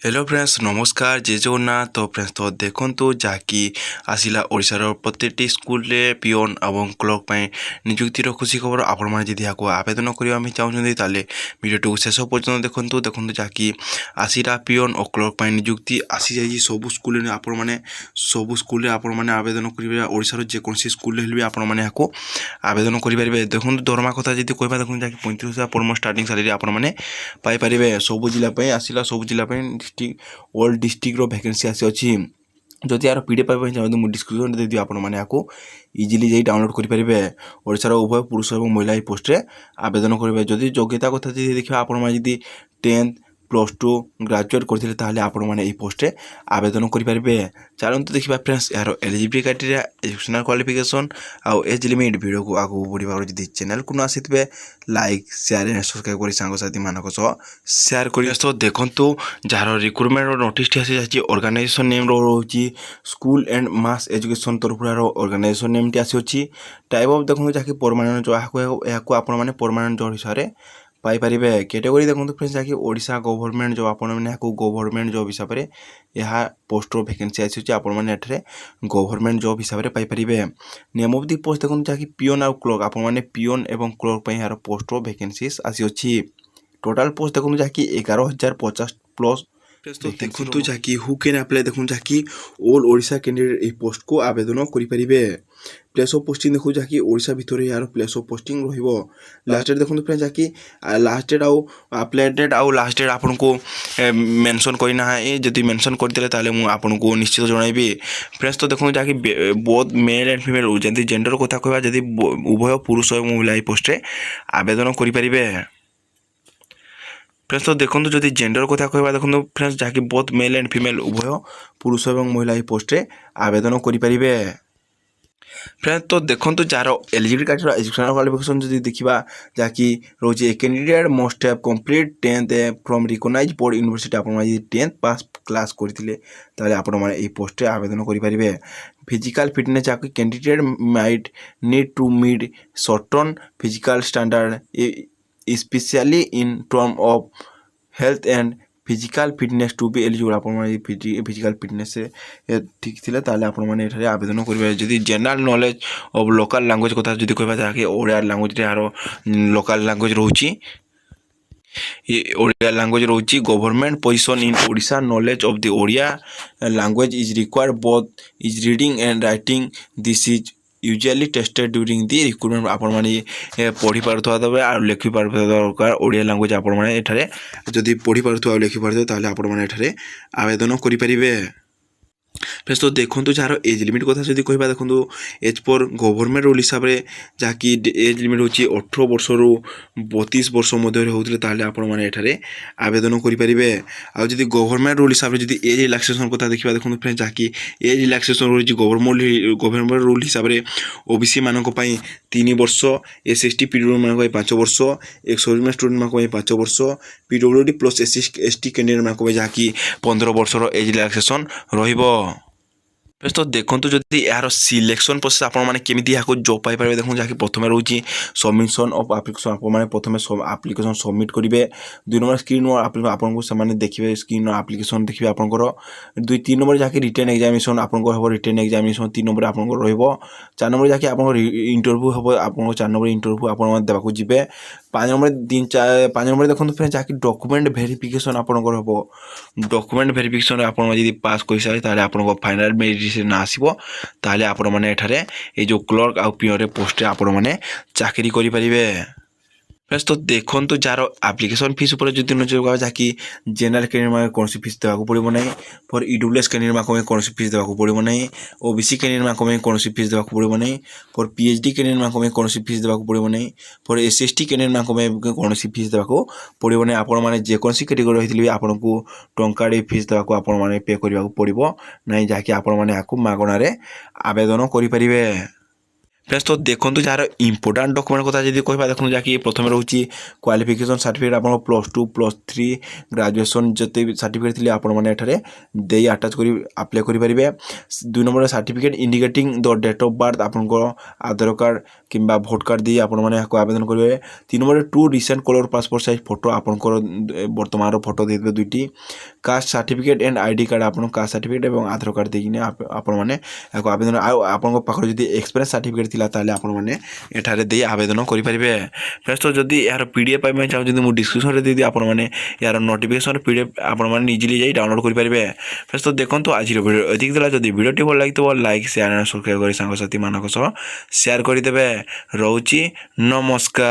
Hello friends नमस्कार जय जगन्नाथ। तो फ्रेंड्स तो देखो जहाँकि आसला ओडिशार प्रत्येकटी स्कूल रे पिओन और क्लर्क पर निजुक्तिर खुशी खबर आपण मैंने जब यहाँ आवेदन करने चाहते ताले भिडियो शेष पर्यटन देखो जहाँकि आसला पिओन और क्लर्क पर निजुक्ति आसी जाइए सब स्कूल आपण मैंने सब स्कूल आपण मैंने आवेदन करेंगे। ओडिशार जेकोसी स्कूल हेल्ले आपण मैंने यहाँ आवेदन करेंगे। देखो दरमा कथा जी कह देखो जहाँकि 35,000 पर स्टार्टिंग सालेरी आपण मैंने पाइपर सब जिला आसला सब जिला ऑल डिस्ट्रिक्ट रो वैकेंसी आसी अच्छी। जदि यार पीडीएफ पाइबा चाहते मुझे डिस्क्रिप्शन देदी आपण मैंने यहाँ इजिली जाई डाउनलोड करेंगे। ओडिशार उभय पुरुष और महिला पोस्ट रे आवेदन करेंगे। जदि योग्यता कथा जी देखा आपण मैंने 10th +2 ग्रेजुएट करते ताले आपण मैंने यही पोस्ट रे आवेदन करेंगे। चलते देखा फ्रेंड्स यार एलिजिबिलिटी क्राइटेरिया एजुकेशनल क्वालिफिकेशन आउ एज लिमिट वीडियो को आगे बढ़ा जब चैनल को न आसी लाइक शेयर एंड सब्सक्राइब कर सांगसाथी मानक शेयर कर। तो देखो जार रिक्रुटमेंट नोटिस आसी जाए ऑर्गेनाइजेशन नेम रोचे स्कूल एंड मास एजुकेशन तरफ ऑर्गेनाइजेशन नेम टी आसी। टाइप ऑफ देखो जहाँकि परमानेंट जॉब यहाँ आपण मैंने परमानेंट जॉब हिसाब से पाइपर। कैटेगरी देखो फ्रेंड्स जहाँकि ओडिशा गवर्नमेंट जॉब आपण मैंने यहाँ गवर्नमेंट जॉब हिसाब से यह पोस्ट वैकेंसी आसी आपण मैंने गवर्नमेंट जॉब हिसाब से Piper. Name of the post देखो जहाँकि पिओन और क्लर्क आपण मैंने पिओन और क्लर्क यार पोस्ट वैकेंसी आसी। टोटाल पोस्ट देखो जहाँकि 11,050 प्लस। तो देखो जहाँकि हु कैन अप्लाई देखो जहाँकि ऑल ओडिशा कैंडिडेट यही पोस्ट को आवेदन करेंगे। प्लेस ऑफ पोस्टिंग देखो जहाँकि ओडिशा भितर यार प्लेस ऑफ पोस्टिंग रहिबो। लास्ट डेट देखो फ्रेंड्स जहाँकि लास्ट डेट आउ अप्लाई डेट आउ लास्ट डेट आपन को मेंशन करना है। जदि मेंशन करदेले ताले मु आपन को निश्चित जणाइबी फ्रेंड्स। तो देखो जहाँकि बोथ मेल एंड फीमेल जदि जेंडर कथा कहबा जदि उभय पुरुष और महिला पोस्ट रे आवेदन करेंगे। फ्रेंड्स तो देखो जदि जेंडर कथा कहबा देखो फ्रेंड्स जहाँकि बोथ मेल एंड फीमेल उभय पुरुष और महिला पोस्ट रे आवेदन करेंगे। फ्रेंड्स तो देखो जार एलिजिबिलिटी क्राइटेरिया एजुकेशनल क्वालिफिकेशन जदि देखा जहाँकि रोचे candidate must have complete 10th from recognized board university आपण 10th पास क्लास करथिले ताले आपण माने ए पोस्ट रे आवेदन करि परिबे। फिजिकल फिटनेस जहाँकि candidate might need to meet certain physical standard specially in term of health and physical fitness to be eligible आपण माने फिजिकल फिटनेस से ठीक थिले ताले आपण माने एठारे आवेदन करिवे। जदि general knowledge of local language कथा जदि कहबा जाके ओडिया लैंग्वेज रे आरो लोकल लैंग्वेज रहउची ये ओडिया लैंग्वेज रहउची। Government position in Odisha knowledge of the Odia language is required both is reading and writing this is usually tested during the recruitment आपण माने पढ़ी पारुथवा दबे आ लिखि पारुथवा दरकार ओडिया लैंग्वेज आपण माने एठारे जदि पढ़ी पारुथवा लिखि पारुथवा ताले आपण माने एठारे आवेदन करि परिबे। फ्रेंड्स तो देखो जार एज लिमिट कथा जदि कहबा देखो एज पर गवर्नमेंट रूल हिसाब से जहाँकि एज लिमिट होची 18 वर्ष रु 32 वर्ष मध्य होतले ताले आपण माने एठारे आवेदन करि परिबे। आ जदि गवर्नमेंट रूल हिसाब से जदि एज रिलैक्सेशन कथा देखबा देखो फ्रेंड्स जहाँकि एज रिलैक्सेशन होची गवर्नमेंट रूल हिसाब से ओबीसी मानक पई 3 वर्ष एसएसटी पीडब्ल्यूडी मानक पई 5 वर्ष एक्स सर्विसमेन स्टूडेंट मानक पई 5 वर्ष पीडब्ल्यूडी प्लस एसटी कैंडिडेट मानक पई जहाँकि 15 वर्ष एज रिलैक्सेशन रहिबो। फ्रेंड्स तो देखो जदि यार सिलेक्शन प्रोसेस आपण माने केमिति याको जॉब पाई पारे देखो जहाँकि प्रथम रोची सबमिशन ऑफ एप्लिकेशन आपण माने प्रथम एप्लिकेशन सबमिट करिवे। 2 नंबर स्क्रीन आपण को सामान्य देखिबे स्क्रीन एप्लिकेशन देखिबे आपनकर 2-3 नंबर जहाँकि रिटन एग्जामिनेशन आपनकर हबो रिटन एग्जामिनेशन 3 नंबर आपनकर रहइबो 4 नंबर जहाँकि आपनकर इंटरव्यू हबो आपनकर 4 नंबर इंटरव्यू आपण माने देबाकू जिबे 5 नंबर 5 नंबर देखो फ्रेंड्स जहाँकि डॉक्यूमेंट वेरिफिकेशन आपनकर हबो डॉक्यूमेंट वेरिफिकेशन आपण जदि पास करि सारे ताले आपनकर फाइनल मेरिट ना आसीबो ताले आपण माने एठारे ए जो क्लर्क आ पिओन रे पोस्ट आपण माने चाकरी करि परिबे। फ्रेंड्स तो देखो जार एप्लिकेशन फीस ऊपर जो नजर जहाँकि जनरल कैंडिडेट में कौन फीस देवाक पड़ो ना फॉर ईडब्ल्यूएस कैंडिडेट में कौन फीस देवाक पड़ो ना ओबीसी कैंडिडेट में कौन फीस देवाक पड़ो ना फॉर पीएचडी कैंडिडेट में कौन फीस देवाक पड़ो ना फॉर एसएसटी कैंडिडेट में कौन फीस देवाक पड़ो ना आपण मैंने जेकोसी कैटेगरी रही आपन को टंकाटे फीस देवाक आपण मैंने पे करने पड़ो ना जहाँकि आपण मैंने मागणार आवेदन करें। ଫ୍ରେଣ୍ଡସ୍ ତ ଦେଖନ୍ତୁ ଯାହାର ଇମ୍ପୋର୍ଟାଣ୍ଟ ଡକୁମେଣ୍ଟ କଥା ଯଦି କହିବା ଦେଖନ୍ତୁ ଯାହାକି ପ୍ରଥମେ ରହୁଛି କ୍ୱାଲିଫିକେସନ୍ ସାର୍ଟିଫିକେଟ୍ ଆପଣ +2 +3 ଗ୍ରାଜୁଏସନ୍ ଯେତେ ବି ସାର୍ଟିଫିକେଟ୍ ଥିଲେ ଆପଣମାନେ ଏଠାରେ ଦେଇ ଆଟାଚ୍ କରି ଆପ୍ଲାଏ କରିପାରିବେ। 2 number certificate indicating the date of birth ଆପଣଙ୍କର ଆଧାର କାର୍ଡ଼ କିମ୍ବା ଭୋଟ୍ କାର୍ଡ଼ ଦେଇ ଆପଣମାନେ ଏହାକୁ ଆବେଦନ କରିବେ। 3 ନମ୍ବରରେ two recent colour passport size photo ଆପଣଙ୍କର ବର୍ତ୍ତମାନର ଫଟୋ ଦେଇଦେବେ 2ଟି। Caste certificate and ID card ଆପଣ କାଷ୍ଟ ସାର୍ଟିଫିକେଟ୍ ଏବଂ ଆଧାର କାର୍ଡ଼ ଦେଇକିନା ଆପଣମାନେ ଏହାକୁ ଆବେଦନ ଆଉ ଆପଣଙ୍କ ପାଖରେ ଯଦି ଏକ୍ସପିରିଏନ୍ସ ସାର୍ଟିଫିକେଟ୍ ଥିଲା ତାହେଲେ ଆପଣମାନେ ଏଠାରେ ଦେଇ ଆବେଦନ କରିପାରିବେ। ଫ୍ରେଣ୍ଡସ୍ ତ ଯଦି ଏହାର PDF ପାଇବା ପାଇଁ ଚାହୁଁଛନ୍ତି ମୁଁ ଡିସ୍କ୍ରିପ୍ସନ୍ରେ ଦେଇଦେବି ଆପଣମାନେ ଏହାର ନୋଟିଫିକେସନ୍ PDF ଆପଣମାନେ ଇଜିଲି ଯାଇ ଡାଉନଲୋଡ଼ କରିପାରିବେ। ଫ୍ରେଣ୍ଡସ୍ ତ ଦେଖନ୍ତୁ ଆଜିର ଭିଡ଼ିଓ ଏତିକି ଥିଲା। ଯଦି ଭିଡ଼ିଓଟି ଭଲ ଲାଗିଥିବ ଲାଇକ୍ ସେୟାର ସବସ୍କ୍ରାଇବ୍ କରି ସାଙ୍ଗସାଥିମାନଙ୍କ ସହ ସେୟାର କରିଦେବେ। ରହୁଛି ନମସ୍କାର।